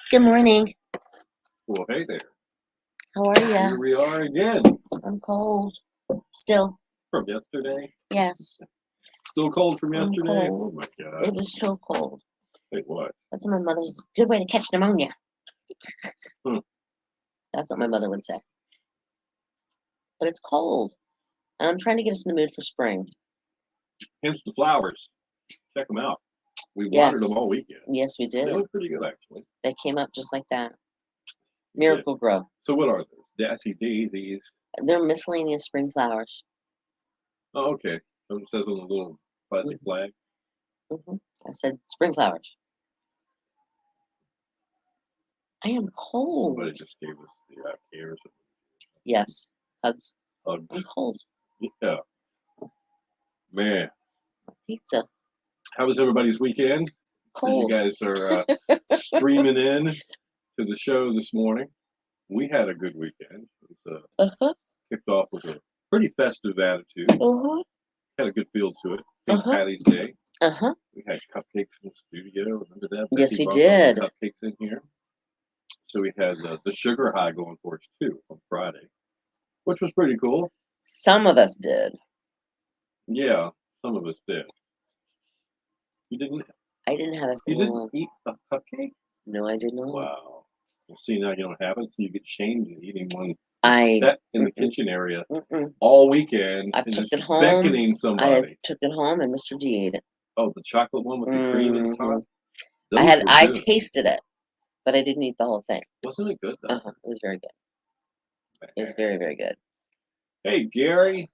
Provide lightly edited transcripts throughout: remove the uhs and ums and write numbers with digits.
Good morning. Well, hey there. How are Here ya? we are again I'm cold. Still. from yesterday. Yes, Still cold from I'm yesterday? Oh cold. my It God. is so cold. Hey, what? That's what my mother's good way to catch pneumonia. Hmm. That's what my mother would say. But it's cold. And I'm trying to get us in the mood for spring. Hence the flowers. Check them out. We watered them Yes. all weekend. Yes, we They did. look pretty good, actually. They came up just like that. Yeah. Miracle Grow. So what are those? Daisy daisies. They're miscellaneous spring flowers. Oh, okay. So it says on the little plastic flag. hmm I said spring flowers. I am cold. Somebody just gave us the care or something. Yes. Hugs. Hugs. I'm cold. Yeah. Man. Pizza. How was everybody's weekend? As you Cold. guys are streaming in to the show this morning. We had a good weekend. It was Uh-huh. kicked off with a pretty festive attitude. Uh-huh. Had a good feel to it. St. Uh-huh. Patty's Day. Uh-huh. We had cupcakes in the studio. Remember that? Yes, Becky we brought those did. cupcakes in here. So we had the sugar high going for us too on Friday, which was pretty cool. Some of us did. Yeah, some of us did. You didn't. I didn't have a You single didn't one. eat a cupcake? No, I did not. Wow. Well, see, now you don't have it, so you get shamed in eating one I set in the mm-mm, kitchen area mm-mm. all weekend I and took just it home. beckoning somebody. Took it home, and Mr. D ate it. Oh, the chocolate one with the cream in the hmm top? Those were I good. tasted it, but I didn't eat the whole thing. Wasn't it good though? It was very good. It was very, very good. Hey, Gary.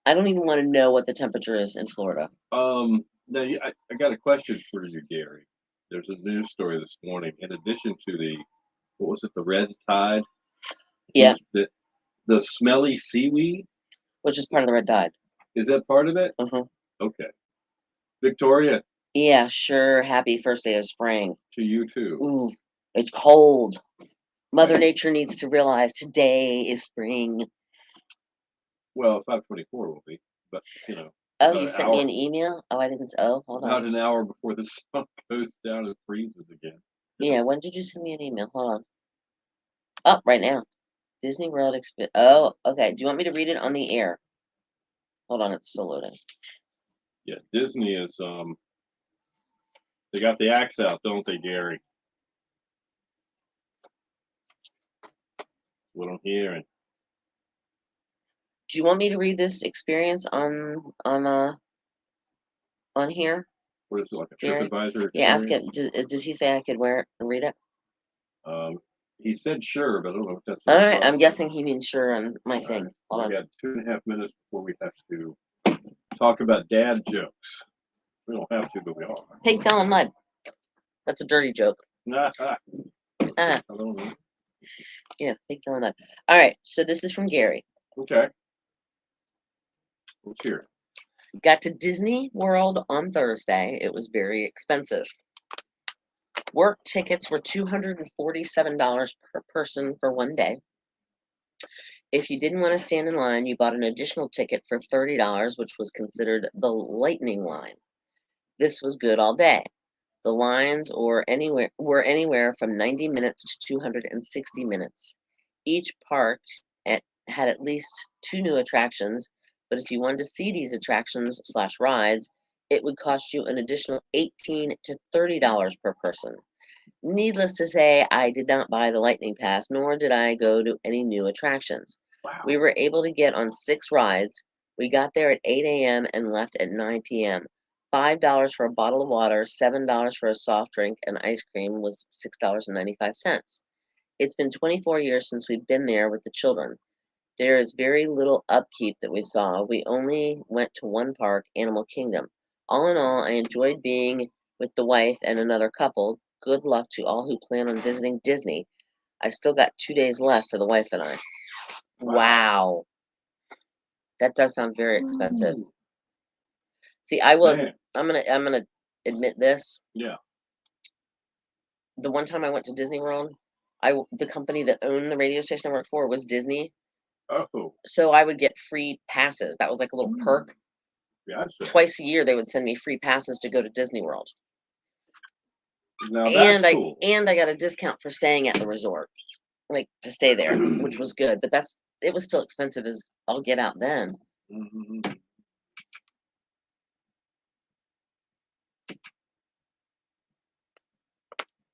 I don't even want to know what the temperature is in Florida. Now I got a question for you, Gary. There's a news story this morning. In addition to what was it, the red tide? Yeah, The smelly seaweed? which is part of the red tide. Is that part of it? Uh-huh. Okay. Victoria, Yeah, sure. Happy first day of spring. to you too. Ooh, it's cold. Mother Nature needs to realize today is spring. Well, 5:24 will be, but Oh, about you an sent me hour, an email? Oh, I didn't. Oh, hold about on. an hour before the sun goes down and freezes again. Yeah, when did you send me an email? Hold on. Oh, right now. Disney World Oh, okay. Do you want me to read it on the air? Hold on, it's still loading. Yeah, Disney is they got the axe out, don't they, Gary? What I'm hearing. Do you want me to read this experience on here? What is it, like a Gary? TripAdvisor Yeah, ask him. experience? Did he say I could wear it and read it? Um, he said sure, but I don't know if that's All in his right, I'm last name. guessing he means sure on my All thing. right. Hold We on. got 2.5 minutes before we have to talk about dad jokes. We don't have to, but we are. Pig fell in mud. That's a dirty joke. Nah, Ah, I don't know. yeah, pig fell in mud. All right, so this is from Gary. Okay. Let's hear it. Got to Disney World on Thursday. It was very expensive. Work tickets were $247 per person for one day. If you didn't want to stand in line, you bought an additional ticket for $30, which was considered the lightning line. This was good all day. The lines were anywhere from 90 minutes to 260 minutes. Each park had at least two new attractions, but if you wanted to see these attractions slash rides, it would cost you an additional $18 to $30 per person. Needless to say, I did not buy the Lightning Pass, nor did I go to any new attractions. Wow. We were able to get on 6 rides. We got there at 8 a.m. and left at 9 p.m. $5 for a bottle of water, $7 for a soft drink, and ice cream was $6.95. It's been 24 years since we've been there with the children. There is very little upkeep that we saw. We only went to one park, Animal Kingdom. All in all, I enjoyed being with the wife and another couple. Good luck to all who plan on visiting Disney. I still got 2 days left for the wife and I. Wow. That does sound very expensive. Ooh, See, man. I'm gonna admit this. Yeah. The one time I went to Disney World, the company that owned the radio station I worked for was Disney. Oh, So I would get free passes. That was like a little perk. gotcha. Twice a year they would send me free passes to go to Disney World. Now And that's cool. I got a discount for staying at the resort, like to stay there, which was good. But it was still expensive as all get out then. Mhm.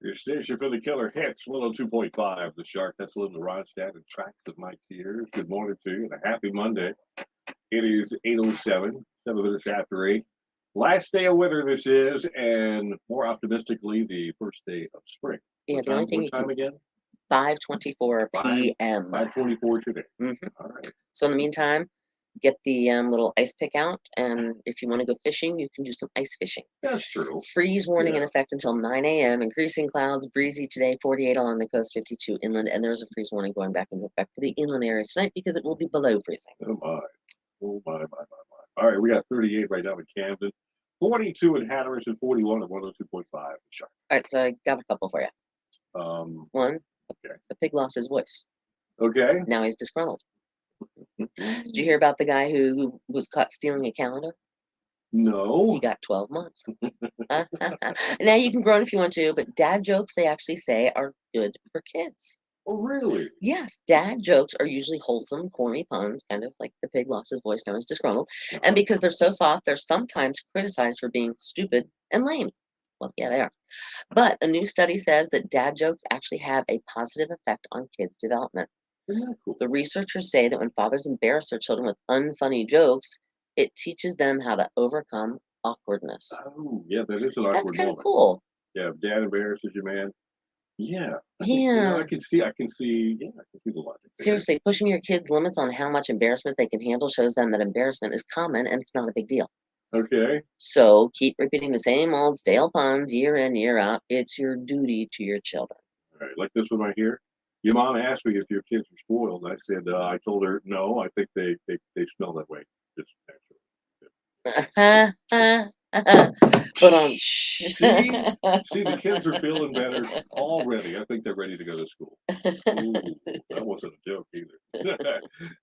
Your station for the killer hits 102.5. The Shark. That's Linda Ronstadt and Tracks of My Tears. Good morning to you and a happy Monday. It is 8:07, 7 minutes after 8. Last day of winter this is, and more optimistically, the first day of spring. Yeah, the only thing you What time can again? 5:24 p.m. 5:24 today. Mhm. All right. So in the meantime, get the little ice pick out, and if you want to go fishing, you can do some ice fishing. That's true. Freeze warning in Yeah. effect until 9 a.m. Increasing clouds, breezy today, 48 along the coast, 52 inland, and there's a freeze warning going back into effect for the inland areas tonight because it will be below freezing. Oh my. Oh my. All right, we got 38 right now in Camden, 42 in Hatteras, and 41 at 102.5 in Sharp. All right, so I got a couple for you. One, Okay. the pig lost his voice. Okay. Now he's disgruntled. Did you hear about the guy who was caught stealing a calendar? No. He got 12 months. Now you can groan if you want to, but dad jokes, they actually say, are good for kids. Oh, really? Yes, dad jokes are usually wholesome, corny puns, kind of like the pig lost his voice, now he's disgruntled. Uh-huh. And because they're so soft, they're sometimes criticized for being stupid and lame. Well, yeah, they are. But a new study says that dad jokes actually have a positive effect on kids' development. Isn't that cool? The researchers say that when fathers embarrass their children with unfunny jokes, it teaches them how to overcome awkwardness. Oh, yeah, that is an That's awkward kind of moment. cool. Yeah, if dad embarrasses you, man. Yeah. Yeah. I can see, yeah, I can see the logic there. Seriously, pushing your kids' limits on how much embarrassment they can handle shows them that embarrassment is common and it's not a big deal. Okay. So keep repeating the same old stale puns year in, year out. It's your duty to your children. All right, like this one right here. Your mom asked me if your kids were spoiled. And I said, I told her, no, I think they smell that way. Just naturally. But See, the kids are feeling better already. I think they're ready to go to school. Ooh, that wasn't a joke either.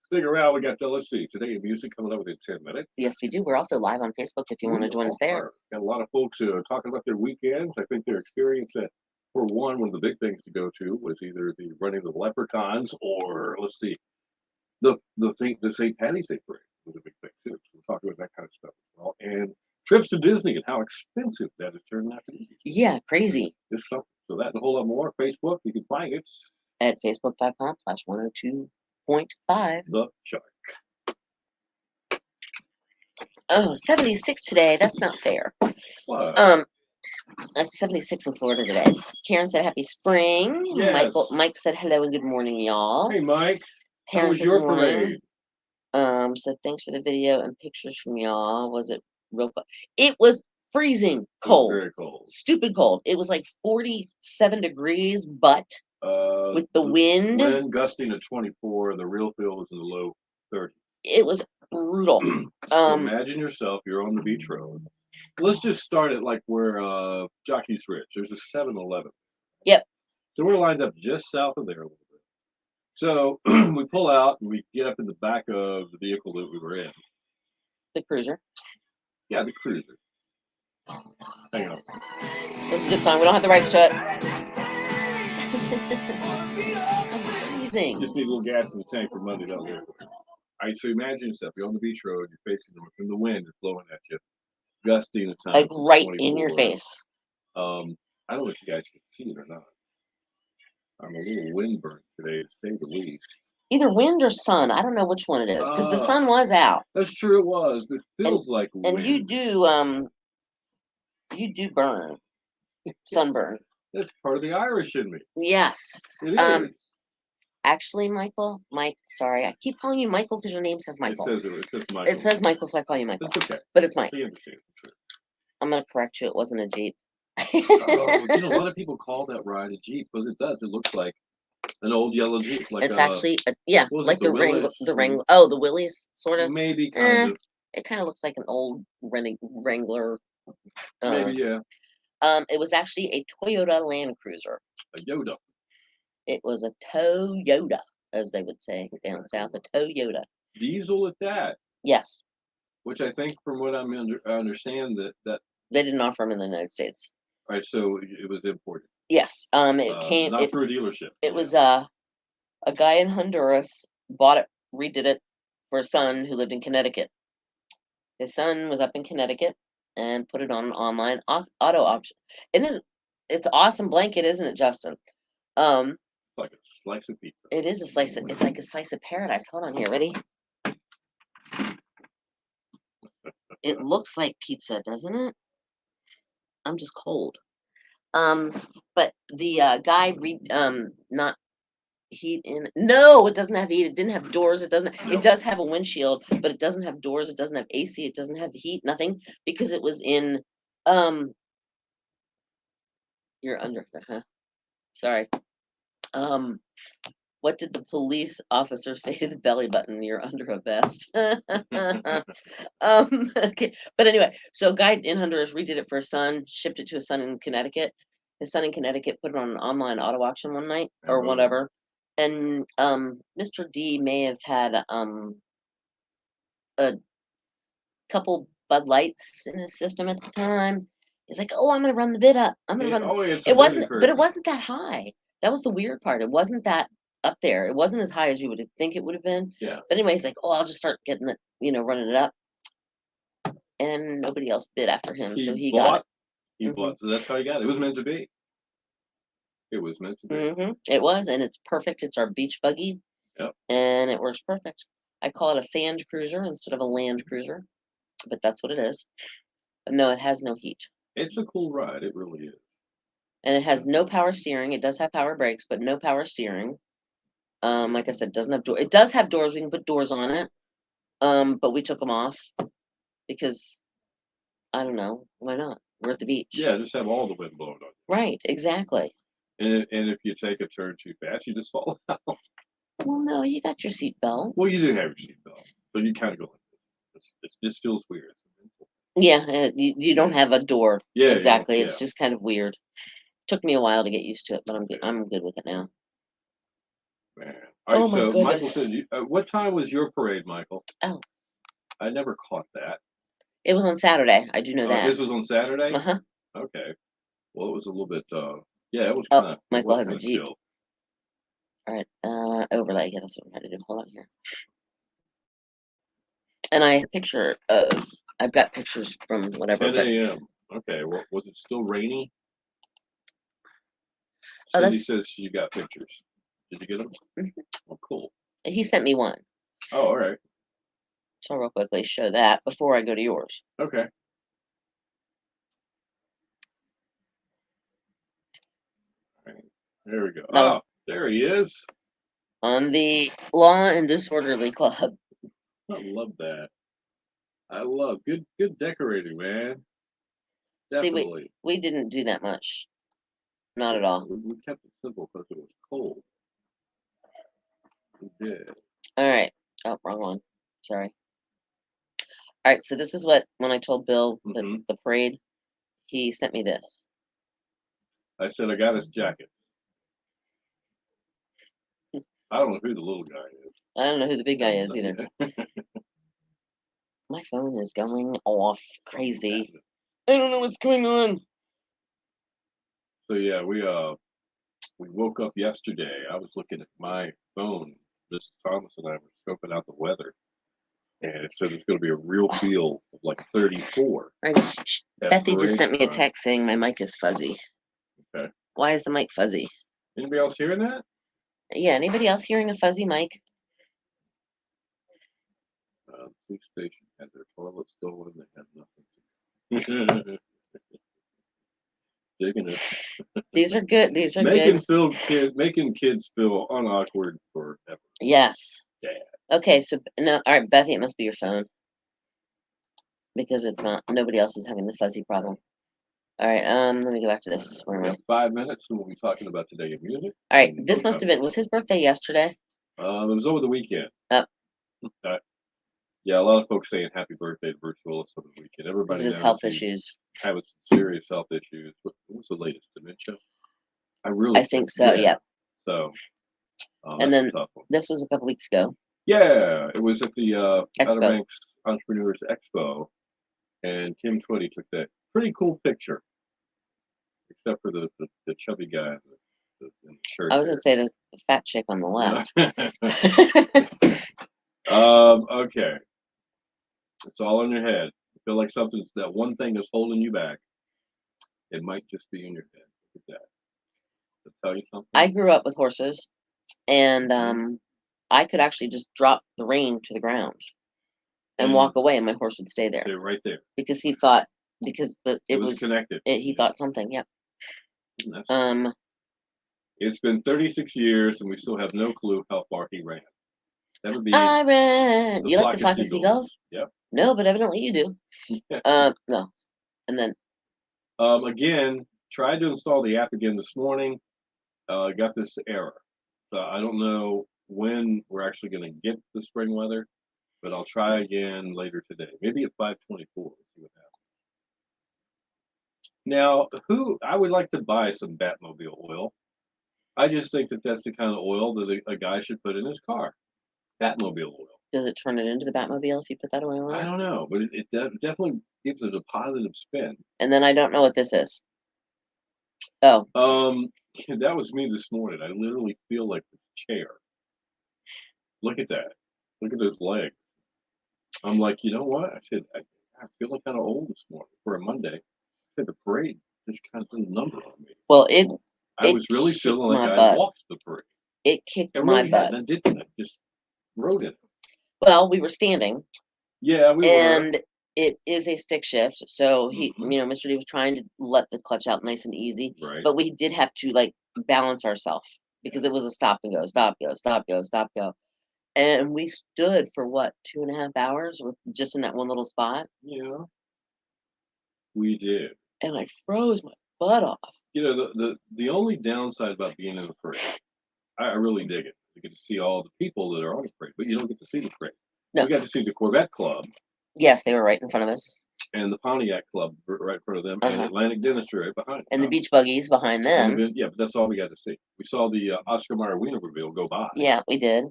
Stick around. We got, let's see, today in music coming up within 10 minutes. Yes, we do. We're also live on Facebook if you want to join us there. Got a lot of folks talking about their weekends. I think their experience for one of the big things to go to was either the running of the leprechauns or, let's see, the St. Patty's Day parade was a big thing too. So we're talking about that kind of stuff as well. And trips to Disney and how expensive that has turned out to be. Yeah, crazy. It's something. So that and a whole lot more. Facebook, you can find it at facebook.com/102.5. The Shark. Oh, 76 today. That's not fair. What? It's 76 in Florida today. Karen said happy spring. Yes. Mike said hello and good morning, y'all. Hey, Mike. How Karen was said your good morning. parade? So thanks for the video and pictures from y'all. Was it real cold? It was freezing cold. Very cold. Stupid cold. It was like 47 degrees, but with the wind gusting to 24, the real feel was in the low 30s. It was brutal. So imagine yourself, you're on the beach road. Let's just start at like where Jockey's Ridge. There's a 7-Eleven. Yep. So we're lined up just south of there a little bit. So we pull out and we get up in the back of the vehicle that we were in. The cruiser. Yeah, the cruiser. Hang on. It's a good song. We don't have the rights to it. I'm freezing. Just need a little gas in the tank for Monday, don't we? All right, so imagine yourself. You're on the beach road. You're facing north, and the wind is blowing at you, gusting at times. Like right in your face. I don't know if you guys can see it or not. I'm a little windburnt today, to say the least. Either wind or sun. I don't know which one it is because the sun was out. That's true. It was. It feels like wind. And you do burn, sunburn. That's part of the Irish in me. Yes. It is. Actually, Mike, sorry. I keep calling you Michael because your name says Michael. It says Michael. It says Michael, so I call you Michael. That's okay. But it's Mike. I understand. I'm going to correct you. It wasn't a Jeep. Oh, a lot of people call that ride a Jeep because it does. It looks like an old yellow Jeep. Like it's actually, like the Wrangler. The Wrangler. Oh, the Willys, sort of. Maybe, kind of. It kind of looks like an old Wrangler. Maybe, yeah. It was actually a Toyota Land Cruiser. A Yoda. It was a Toyota, as they would say down south, a Toyota. Diesel at that. Yes. Which I think, from what I understand, that they didn't offer them in the United States. right, so it was imported. Yes. It came. Not through a dealership. It Yeah. was a guy in Honduras bought it, redid it for a son who lived in Connecticut. His son was up in Connecticut and put it on an online auto auction. It's an awesome blanket, isn't it, Justin? It's like a slice of pizza. It is a slice of, it's like a slice of paradise. Hold on here, ready? It looks like pizza, doesn't it? I'm just cold. But the guy not heat in. No, it doesn't have heat. It didn't have doors. It doesn't. No. It does have a windshield, but it doesn't have doors. It doesn't have AC. It doesn't have heat. Nothing, because it was in. You're under. Sorry. What did the police officer say to the belly button? You're under a vest. Okay, but anyway, so a guy in Honduras redid it for his son, shipped it to his son in Connecticut. His son in Connecticut put it on an online auto auction one night or Oh. whatever, and Mr. D may have had a couple Bud Lights in his system at the time. He's like, "Oh, I'm gonna run the bid up. I'm gonna Yeah, run." oh, it's It wasn't, but it wasn't that high. That was the weird part. It wasn't that up there. It wasn't as high as you would think it would have been. Yeah. But anyway, he's like, "Oh, I'll just start getting it, running it up." And nobody else bid after him, so he got it. He Mhm. bought. So that's how he got it. It was meant to be. It was meant to be. It was, and it's perfect. It's our beach buggy. Yep. And it works perfect. I call it a sand cruiser instead of a land cruiser, but that's what it is. But no, it has no heat. It's a cool ride. It really is. And it has no power steering. It does have power brakes, but no power steering. Like I said, it doesn't have door. It does have doors. We can put doors on it. But we took them off because I don't know, why not? We're at the beach. Yeah, just have all the wind blowing on you. Right, exactly. And if you take a turn too fast, you just fall out. Well, no, you got your seatbelt. Well, you do have your seatbelt, but you kind of go like this. It just feels weird. Yeah, you don't have a door. Yeah, Exactly. yeah. It's just kind of weird. Took me a while to get used to it, but I'm good. I'm good with it now. Man. All right, Oh my so Michael goodness. said, what time was your parade, Michael? Oh. I never caught that. It was on Saturday. I do know that. His was on Saturday? Uh-huh. Okay. Well, it was a little bit, yeah, it was Oh, kind of. Michael has a Jeep. Chill. All right, overlay. Yeah, that's what I'm trying to do. Hold on here. And I have a picture of. I've got pictures from whatever. 10 a.m. Okay. Well, was it still rainy? Oh, Cindy that's. says she got pictures. Did you get them? Mhm. Oh, cool. He sent me one. Oh, all right. So I'll real quickly show that before I go to yours. Okay. All right. There we go. That was there he is. on the Law and Disorderly Club. I love that. I love good decorating, man. Definitely. See, we didn't do that much. Not at all. We kept it simple because it was cold. We did. All right. Oh, wrong one. Sorry. All right. So this is what, when I told Bill the parade, he sent me this. I said, I got his jacket. I don't know who the little guy is. I don't know who the big guy is either. My phone is going off crazy. I don't know what's going on. So yeah, we woke up yesterday. I was looking at my phone. Mrs. Thomas and I were scoping out the weather, and it said it's going to be a real feel of like 34. Bethy just sent me a text saying my mic is fuzzy. Okay. Why is the mic fuzzy? Anybody else hearing that? Yeah. Anybody else hearing a fuzzy mic? Police station had their toilet stolen. They had nothing. Digging it. These are good. These are good. Making kids feel unawkward forever. Yes. Yeah. Okay. So no. All right, Bethy, it must be your phone because it's not. Nobody else is having the fuzzy problem. All right. Let me go back to this. Where am I? 5 minutes, and we'll be talking about today in music. All right. This must have been. Was his birthday yesterday? It was over the weekend. Oh. Yeah, a lot of folks saying happy birthday to Bruce Willis over the weekend. Everybody knows health issues. Having some serious health issues. What was the latest? Dementia? I think so. Yeah. So. And then this was a couple weeks ago. Yeah, it was at the Outer Expo. Banks Entrepreneurs Expo, and Kim Twitty took that pretty cool picture. except for the chubby guy in the shirt. I was gonna say the fat chick on the left. Okay. It's all in your head. You feel like that one thing is holding you back. It might just be in your head. Look at that. To tell you something. I grew up with horses, and Mhm. I could actually just drop the rein to the ground and And walk away, and my horse would stay there they're right there. because he thought It was connected. he thought something. Yep. That's It's been 36 years and we still have no clue how far he ran. That would be I ran. the You like the flock flock of seagulls? Yep. No, but evidently you do. No. And then Again, tried to install the app again this morning. Got this error. So I don't know when we're actually going to get the spring weather, but I'll try again later today. Maybe at 5:24. See what happens. Now, I would like to buy some Batmobile oil. I just think that that's the kind of oil that a guy should put in his car. Batmobile oil. does it turn it into the Batmobile if you put that oil in I it? don't know, but it definitely gives it a positive spin. And then I don't know what this is. Oh, That was me this morning. I literally feel like this chair. Look at that. Look at those legs. I'm like, you know what? I said, I feel kind of old this morning for a Monday. I said, the parade just kind of did a number on me. well, I it was really kicked feeling like my I butt. walked the parade. It kicked I my really had, butt. and I didn't. I just rode it. Well, we were standing, Yeah, we were. and it is a stick shift. So Mhm. Mr. D was trying to let the clutch out nice and easy, Right. but we did have to like balance ourselves because it was a stop and go, stop, go, stop, go, stop, go. And we stood for what, 2.5 hours with just in that one little spot. Yeah, we did. And I froze my butt off. You know, the only downside about being in the parade, I really dig it. You get to see all the people that are on the parade, but you don't get to see the parade. No. We got to see the Corvette Club Yes, they were right in front of us. and the Pontiac Club right in front of them, and Uh-huh. Atlantic Dentistry right behind And the them. beach buggies behind them. Yeah, but that's all we got to see. We saw the Oscar Mayer Wienermobile go by, Yeah, we did.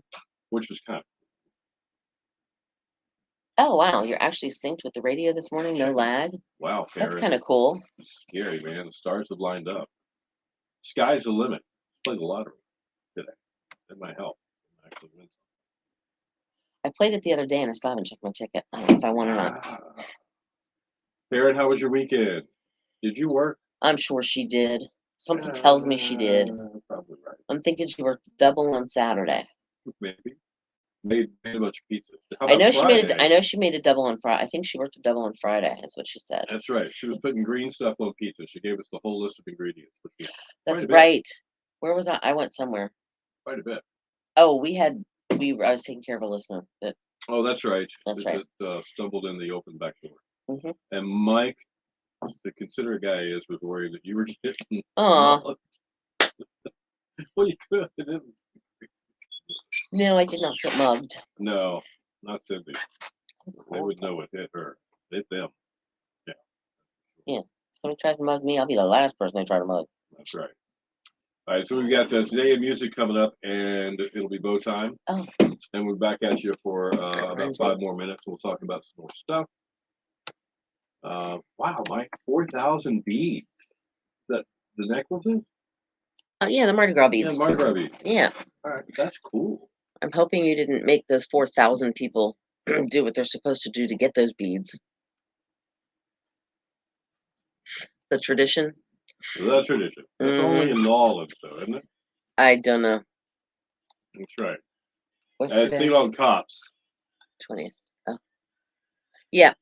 which was kind of Oh wow, you're actually synced with the radio this morning, no Check it. lag. wow. That's Karen. kind of cool. It's scary, man. The stars have lined up. Sky's the limit. Play the lottery today. That might help. Actually win something. I played it the other day and I still haven't checked my ticket. I don't know if I won or not. Karen, how was your weekend? Did you work? I'm sure she did. Something tells me she did. Probably right. I'm thinking she worked double on Saturday. Maybe. Made a bunch of pizzas. How I about know she made Friday? I know she made a double on Friday. I think she worked a double on Friday. That's what she said. That's right. She was putting green stuff on pizza. She gave us the whole list of ingredients. That's quite a bit. right. Where was I? I went somewhere. Quite a bit. Oh, I was taking care of a listener. Oh, that's right. That's right. That stumbled in the open back door. Mhm. And Mike, the considerate guy he is, was worried that you were getting Aw. mugged. Well, you could. No, I did not get mugged. No, not Cindy. They would know it hit her. Hit them. Yeah. Somebody tries to mug me, I'll be the last person they try to mug. That's right. All right, so we've got Today in Music coming up, and it'll be bow time. Oh. And we're back at you for about 5 more minutes. We'll talk about some more stuff. Wow, Mike, 4,000 beads. Is that the necklaces? Yeah, the Mardi Gras Yeah, beads. Mardi Gras beads. Yeah. All right, that's cool. I'm hoping you didn't make those 4,000 people do what they're supposed to do to get those beads. The tradition. The tradition. That's only in New Orleans, though, isn't it? I don't know. That's right. What's It's today? on Cops. 20th. Oh. Yeah.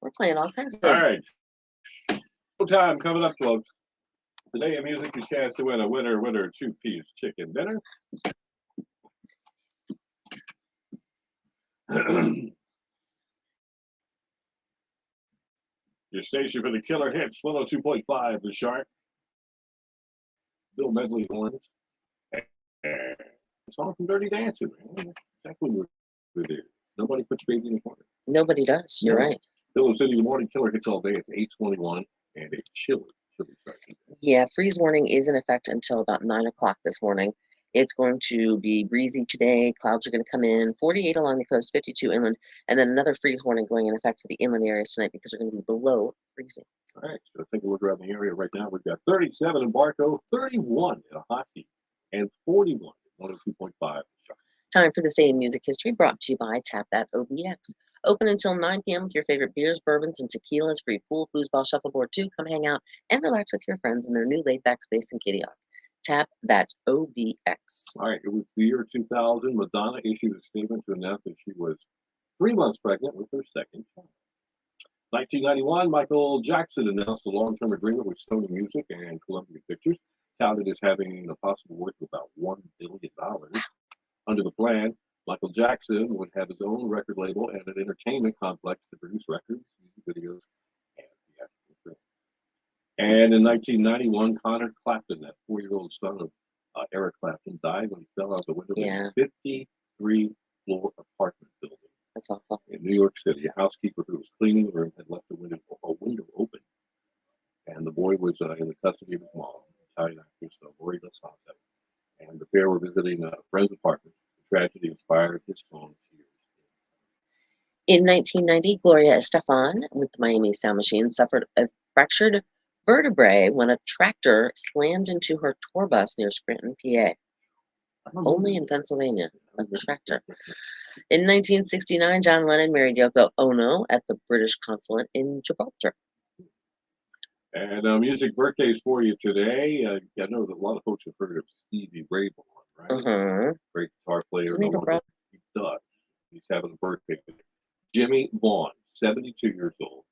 We're playing all kinds of. All right. Full time coming up, folks. Today in Music, your chance to win a winner 2-piece chicken dinner. Your station for the killer hits, 102.5, The Shark. Bill Medley horns. It's all from Dirty Dancing, man. That's exactly what it is. Nobody puts baby in the corner. Nobody does. You're right. Bill and City, the morning killer hits all day. It's 8:21 and a chilly start. Yeah, freeze warning is in effect until about 9 o'clock this morning. It's going to be breezy today. Clouds are going to come in. 48 along the coast, 52 inland, and then another freeze warning going in effect for the inland areas tonight because they're going to be below freezing. All right, so take a look around the area right now. We've got 37 in Barco, 31 in Ahoskie, and 41 at 102.5. Time for this day in music history brought to you by Tap That OBX. Open until 9 p.m. with your favorite beers, bourbons, and tequilas. Free pool, foosball, shuffleboard too. Come hang out and relax with your friends in their new laid-back space in Kitty Hawk. Tap That OBX. All right, it was the year 2000. Madonna issued a statement to announce that she was 3 months pregnant with her second child. 1991, Michael Jackson announced a long-term agreement with Sony Music and Columbia Pictures, touted as having a possible worth of about $1 billion. Under the plan, Michael Jackson would have his own record label and an entertainment complex to produce records, music videos, and theatrical films. And in 1991, Connor Clapton, that 4-year-old son of Eric Clapton, died when he fell out the window of Yeah. a 53-floor apartment building That's awful. in New York City. A housekeeper who was cleaning the room had left a window open, and the boy was in the custody of his mom, Italian actress Lori Lasante. And the pair were visiting a friend's apartment. The tragedy inspired his song Tears. In 1990, Gloria Estefan with the Miami Sound Machine suffered a fractured vertebrae when a tractor slammed into her tour bus near Scranton, PA. Only in Pennsylvania, a tractor. In 1969, John Lennon married Yoko Ono at the British consulate in Gibraltar. And music birthdays for you today. I know that a lot of folks have heard of Stevie Ray Vaughan, right? Uh-huh. Great guitar player. Doesn't he have a brother? He does. He's having a birthday today. Jimmy Vaughn, 72 years old.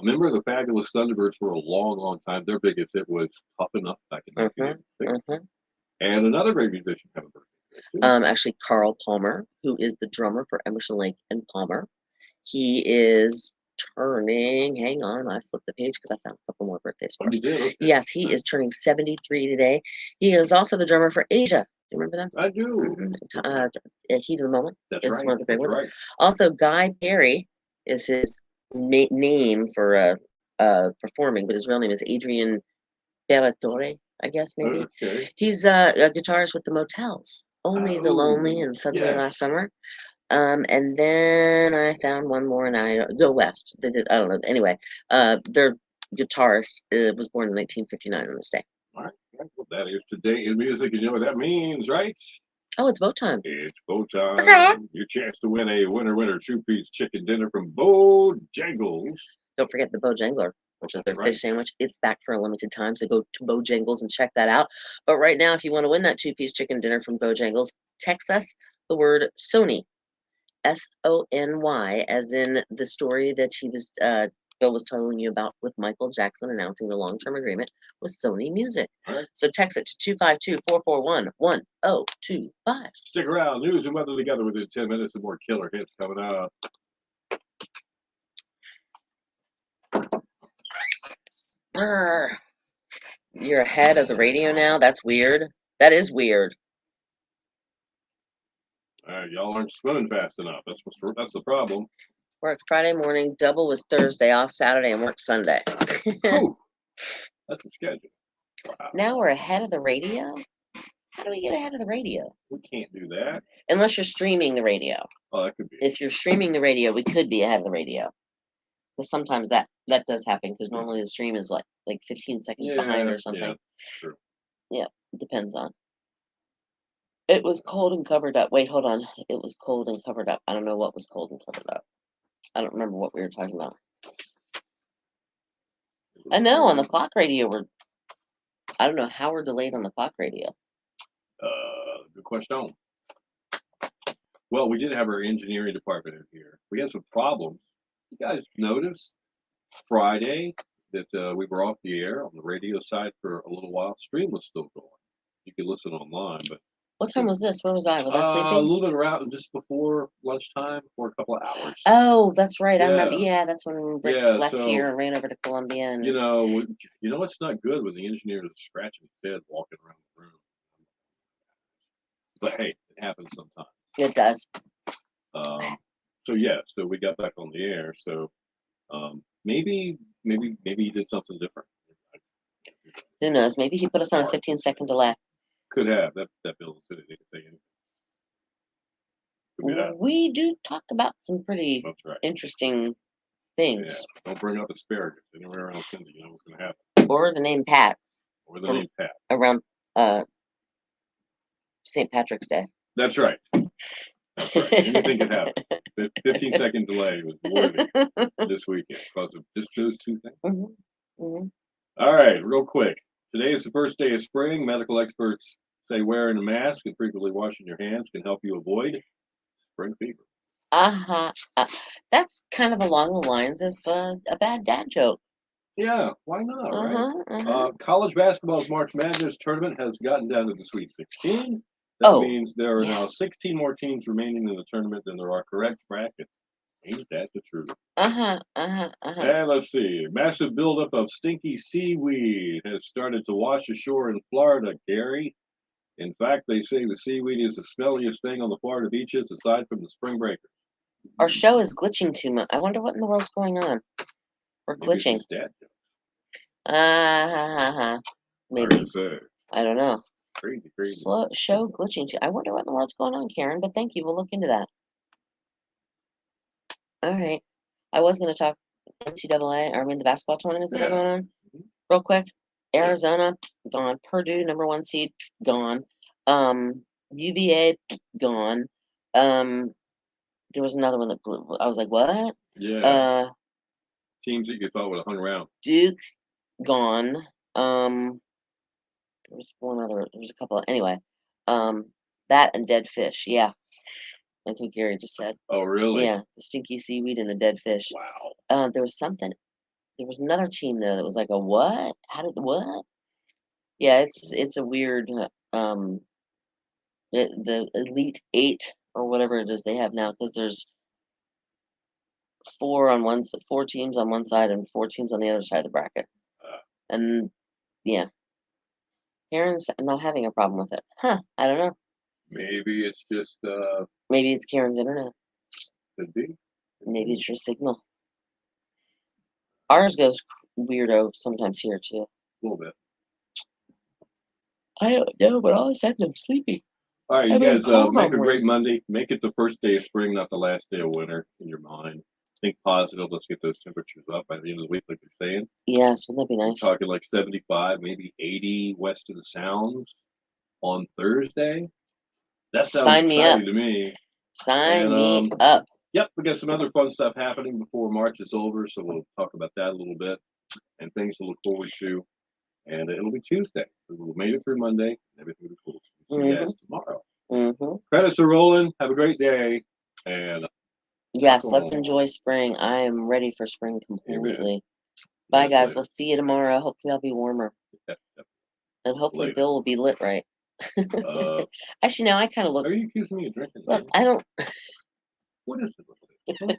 Member of the Fabulous Thunderbirds for a long, long time. Their biggest hit was Tough Enough back in 1986. And another great musician having a birthday today, too. Actually, Carl Palmer, who is the drummer for Emerson, Lake and Palmer. He is turning, hang on, I flipped the page because I found a couple more birthdays for Oh, us. you did? Okay. Yes, he is turning 73 today. He is also the drummer for Asia. Do you remember them? I do. Heat of the Moment That's is right. one of the big That's ones. right. Also, Guy Perry is his name for performing, but his real name is Adrian Bellatore, I guess, maybe. Okay. He's a guitarist with the Motels, Only the Lonely and Suddenly yes. Last Summer. And then I found one more, and I Go West. They did, I don't know. Anyway, their guitarist was born in 1959 on this day. All right. Well, that is today in music, and you know what that means, right? Oh, it's vote time. It's vote time. Your chance to win a winner two-piece chicken dinner from Bojangles. Don't forget the Bojangler, which is their That's right. fish sandwich. It's back for a limited time, so go to Bojangles and check that out. But right now, if you want to win that 2-piece chicken dinner from Bojangles, text us the word Sony, SONY, as in the story that Bill was telling you about with Michael Jackson announcing the long-term agreement with Sony Music. Right. So text it to 252-441-1025. Stick around. News and weather together within 10 minutes and more killer hits coming up. You're ahead of the radio now? That's weird. That is weird. Y'all aren't swimming fast enough. That's the problem. Worked Friday morning, double was Thursday, off Saturday, and worked Sunday. Whew. That's a schedule. Wow. Now we're ahead of the radio? How do we get ahead of the radio? We can't do that. Unless you're streaming the radio. Oh, that could be. If you're streaming the radio, we could be ahead of the radio. Because sometimes that does happen, because normally the stream is like 15 seconds behind or something. Yeah, true. Yeah, it depends on. It was cold and covered up. Wait, hold on. It was cold and covered up. I don't know what was cold and covered up. I don't remember what we were talking about. I know on the clock radio I don't know how we're delayed on the clock radio. Good question. Well, we did have our engineering department in here. We had some problems. You guys noticed Friday that we were off the air on the radio side for a little while. Stream was still going. You could listen online, but What time was this? Where was I? Was I a sleeping? little bit around just before lunchtime, for a couple of hours. Oh, that's right. I Yeah. remember. Yeah, that's when Rick Yeah, left so, here and ran over to Columbia. And you know, it's not good when the engineer is scratching his head walking around the room. But hey, it happens sometimes. it does. So we got back on the air. So maybe he did something different. Who knows? Maybe he put us on a 15-second delay. Could have that Bill City didn't say anything. Could be that. We do talk about some pretty That's right. interesting things. Don't bring up asparagus anywhere around Cindy. You know what's going to happen. Or the name Pat Or the From- name Pat. around St. Patrick's Day. That's right. That's right. Anything could happen. 15-second delay was worthy this weekend because of just those two things. Hmm. All right, real quick. Today is the first day of spring. Medical experts say wearing a mask and frequently washing your hands can help you avoid spring fever. Uh-huh. That's kind of along the lines of a bad dad joke. Yeah, why not, right? Uh-huh. College basketball's March Madness tournament has gotten down to the Sweet 16. That Oh, means there are yeah. now 16 more teams remaining in the tournament than there are correct brackets. Ain't that the truth? Uh-huh. And let's see. Massive buildup of stinky seaweed has started to wash ashore in Florida, Gary. In fact, they say the seaweed is the smelliest thing on the Florida beaches aside from the spring breakers. Our show is glitching too much. I wonder what in the world's going on. We're Maybe it's glitching. just dad jokes. Hard Maybe. to say. I don't know. Crazy. Show glitching too. I wonder what in the world's going on, Karen, but thank you. We'll look into that. All right. I was going to talk NCAA, the basketball tournaments that are Yeah. going on. Mhm. Real quick. Yeah. Arizona, gone. Purdue, #1 seed, gone. UVA, gone. There was another one that blew. I was like, what? Yeah. Teams that you thought would have hung around. Duke, gone. There was one other. There was a couple. Anyway, that and dead fish. Yeah, that's what Gary just said. Oh, really? Yeah, the stinky seaweed and a dead fish. Wow. There was something. There was another team though that was like a what? How did what? Yeah, it's a weird. The Elite Eight or whatever it is they have now, because there's four teams on one side and four teams on the other side of the bracket, and yeah, Karen's not having a problem with it. Huh? I don't know. Maybe it's just Maybe it's Karen's internet. could be. Maybe it's your signal. Ours goes weirdo sometimes here too. A little bit. I don't know, but all of a sudden I'm sleepy. All right, you I'm in guys coma make a mode. great Monday. Make it the first day of spring, not the last day of winter in your mind. Think positive. Let's get those temperatures up by the end of the week, like you're saying. Yes, wouldn't that be We're nice? talking like 75, maybe 80 west of the Sounds on Thursday. That sounds Sign me up. exciting to me. Sign me up. Yep, we got some other fun stuff happening before March is over, so we'll talk about that a little bit and things to look forward to. And it'll be Tuesday. We made it through Monday, and everything will be cool. See you guys tomorrow. Credits are rolling. Have a great day. And yes, let's enjoy spring. I am ready for spring completely. Bye, guys. We'll see you tomorrow. Hopefully, I'll be warmer. And hopefully, Later. Bill will be lit right. Actually, now I kind of look. Are you accusing me of drinking? Look, I don't. What is it?